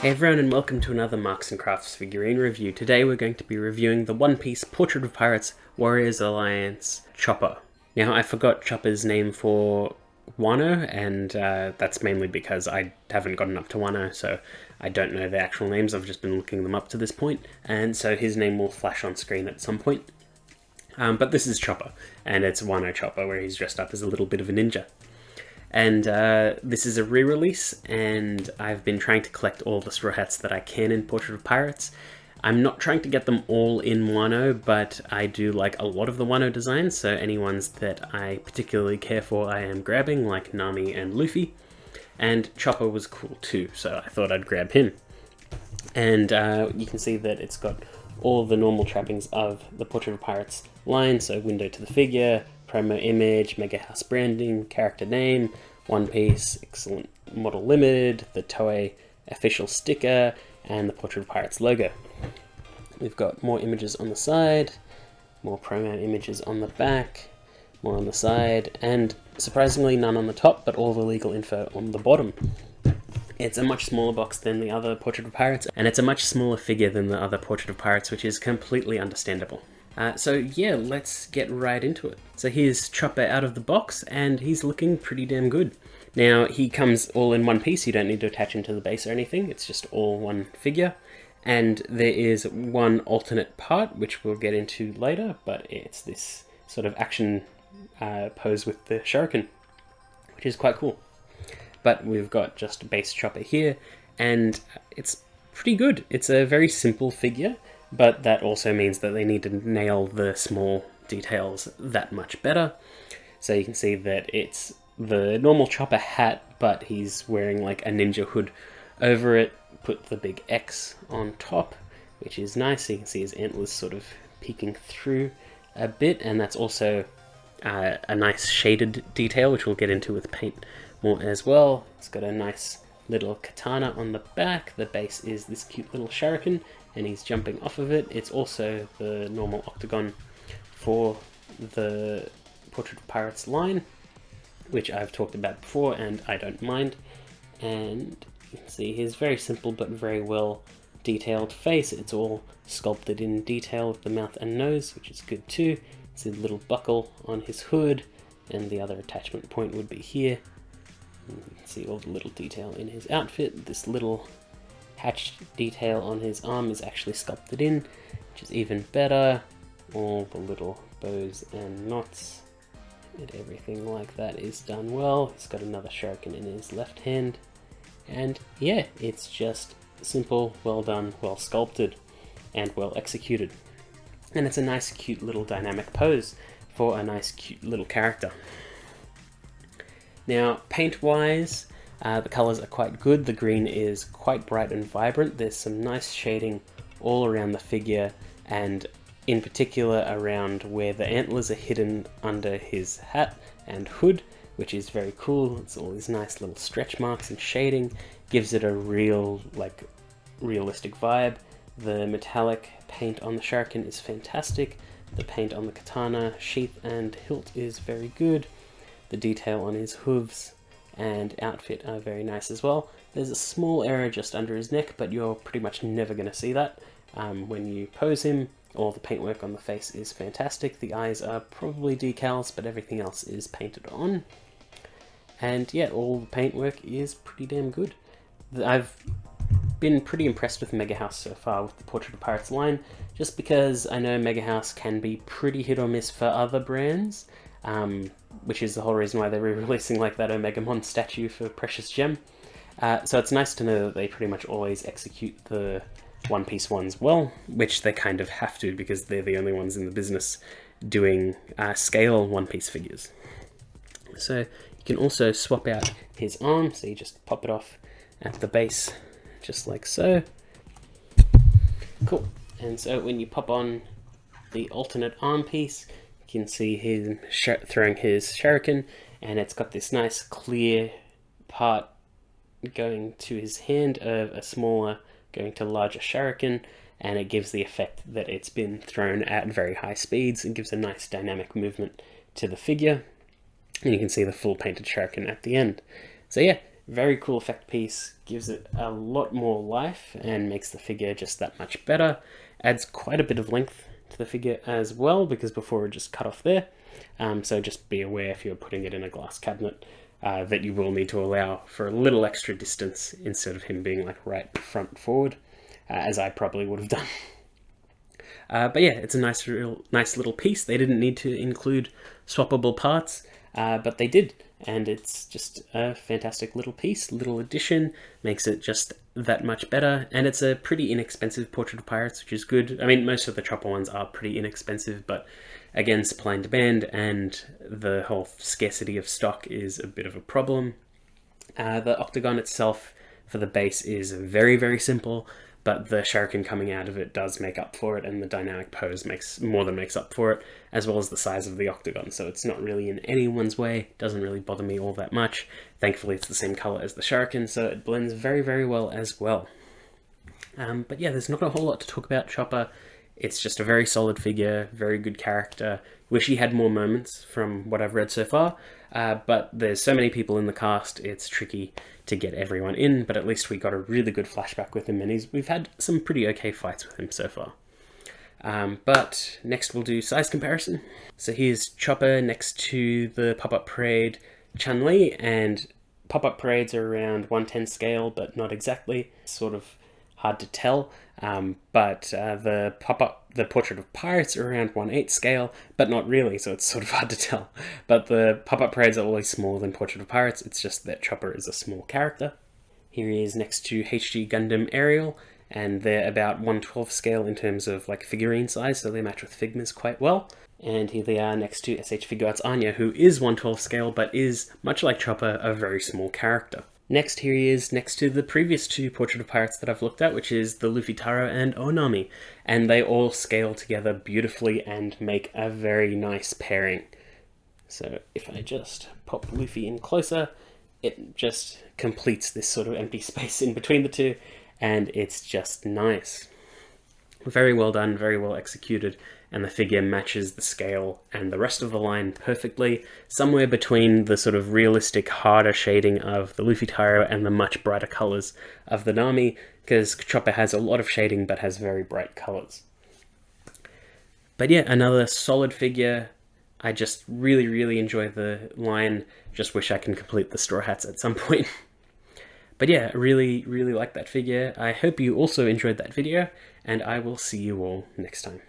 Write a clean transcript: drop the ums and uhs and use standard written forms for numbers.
Hey everyone, and welcome to another Marks & Crafts figurine review. Today we're going to be reviewing the One Piece Portrait of Pirates Warriors Alliance Chopper. Now, I forgot Chopper's name for Wano, and that's mainly because I haven't gotten up to Wano, so I don't know the actual names. I've just been looking them up to this point, and so his name will flash on screen at some point. But this is Chopper, and it's Wano Chopper, where he's dressed up as a little bit of a ninja. And this is a re-release, and I've been trying to collect all the straw hats that I can in Portrait of Pirates. I'm not trying to get them all in Wano, but I do like a lot of the Wano designs, so any ones that I particularly care for I am grabbing, like Nami and Luffy. And Chopper was cool too, so I thought I'd grab him. And you can see that it's got all the normal trappings of the Portrait of Pirates line, so window to the figure, promo image, Mega House branding, character name, One Piece, Excellent Model Limited, the Toei official sticker, and the Portrait of Pirates logo. We've got more images on the side, more promo images on the back, more on the side, and surprisingly none on the top, but all the legal info on the bottom. It's a much smaller box than the other Portrait of Pirates, and it's a much smaller figure than the other Portrait of Pirates, which is completely understandable. So yeah, let's get right into it. So here's Chopper out of the box, and he's looking pretty damn good. Now, he comes all in one piece. You don't need to attach him to the base or anything. It's just all one figure. And there is one alternate part, which we'll get into later, but it's this sort of action pose with the shuriken, which is quite cool. But we've got just a base Chopper here, and it's pretty good. It's a very simple figure, but that also means that they need to nail the small details that much better. So you can see that it's the normal Chopper hat, but he's wearing like a ninja hood over it. Put the big X on top, which is nice. So you can see his antlers sort of peeking through a bit, and that's also a nice shaded detail, which we'll get into with paint more as well. It's got a nice little katana on the back. The base is this cute little shuriken, and he's jumping off of it. It's also the normal octagon for the Portrait of Pirates line, which I've talked about before, and I don't mind. And you can see his very simple but very well detailed face. It's all sculpted in detail with the mouth and nose, which is good too. It's a little buckle on his hood, and the other attachment point would be here. And you can see all the little detail in his outfit. This little hatched detail on his arm is actually sculpted in, which is even better. All the little bows and knots and everything like that is done well. He's got another shuriken in his left hand. And yeah, it's just simple, well done, well sculpted, and well executed. And it's a nice, cute little dynamic pose for a nice, cute little character. Now, paint-wise, the colours are quite good. The green is quite bright and vibrant. There's some nice shading all around the figure, and in particular around where the antlers are hidden under his hat and hood, which is very cool. It's all these nice little stretch marks and shading. Gives it a real, realistic vibe. The metallic paint on the shuriken is fantastic. The paint on the katana sheath and hilt is very good. The detail on his hooves and outfit are very nice as well. There's a small error just under his neck, but you're pretty much never going to see that when you pose him. All the paintwork on the face is fantastic. The eyes are probably decals, but everything else is painted on. And yeah, all the paintwork is pretty damn good. I've been pretty impressed with Mega House so far with the Portrait of Pirates line, just because I know Mega House can be pretty hit or miss for other brands. Which is the whole reason why they're re-releasing like that Omegamon statue for Precious Gem. So it's nice to know that they pretty much always execute the One Piece ones well, which they kind of have to because they're the only ones in the business doing scale One Piece figures. So you can also swap out his arm, so you just pop it off at the base, just like so. Cool. And so when you pop on the alternate arm piece, you can see him throwing his shuriken, and it's got this nice clear part going to his hand of a smaller going to larger shuriken, and it gives the effect that it's been thrown at very high speeds and gives a nice dynamic movement to the figure. And you can see the full painted shuriken at the end. So yeah, Very cool effect piece, gives it a lot more life and makes the figure just that much better. Adds quite a bit of length to the figure as well, because before it just cut off there. So just be aware if you're putting it in a glass cabinet that you will need to allow for a little extra distance instead of him being like right front forward, as I probably would have done. But yeah, it's a nice little piece. They didn't need to include swappable parts, but they did, and it's just a fantastic little piece, little addition, makes it just that much better, and it's a pretty inexpensive Portrait of Pirates, which is good. I mean, most of the Chopper ones are pretty inexpensive, but again, supply and demand, and the whole scarcity of stock is a bit of a problem. The octagon itself for the base is very, very simple, but the shuriken coming out of it does make up for it, and the dynamic pose more than makes up for it, as well as the size of the octagon, so it's not really in anyone's way, doesn't really bother me all that much. Thankfully it's the same color as the shuriken, so it blends very, very well as well. But yeah, there's not a whole lot to talk about Chopper. It's just a very solid figure, very good character. Wish he had more moments from what I've read so far, but there's so many people in the cast, it's tricky to get everyone in, but at least we got a really good flashback with him, and we've had some pretty okay fights with him so far. But next we'll do size comparison. So here's Chopper next to the Pop-Up Parade Chun-Li, and Pop-Up Parades are around 1/10 scale, but not exactly, sort of hard to tell. But the Portrait of Pirates are around 1/8 scale, but not really, so it's sort of hard to tell. But the Pop-Up Parades are always smaller than Portrait of Pirates, it's just that Chopper is a small character. Here he is next to HG Gundam Ariel, and they're about 1/12 scale in terms of like figurine size, so they match with Figmas quite well. And here they are next to SH Figuarts Anya, who is 1/12 scale, but is, much like Chopper, a very small character. Next, here he is next to the previous two Portrait of Pirates that I've looked at, which is the Luffy Taro and Onami, and they all scale together beautifully and make a very nice pairing. So if I just pop Luffy in closer, it just completes this sort of empty space in between the two, and it's just nice. Very well done, very well executed, and the figure matches the scale and the rest of the line perfectly, somewhere between the sort of realistic, harder shading of the Luffy Taro and the much brighter colours of the Nami, because Chopper has a lot of shading but has very bright colours. But yeah, another solid figure. I just really, really enjoy the line, just wish I can complete the Straw Hats at some point. But yeah, really, really like that figure. I hope you also enjoyed that video, and I will see you all next time.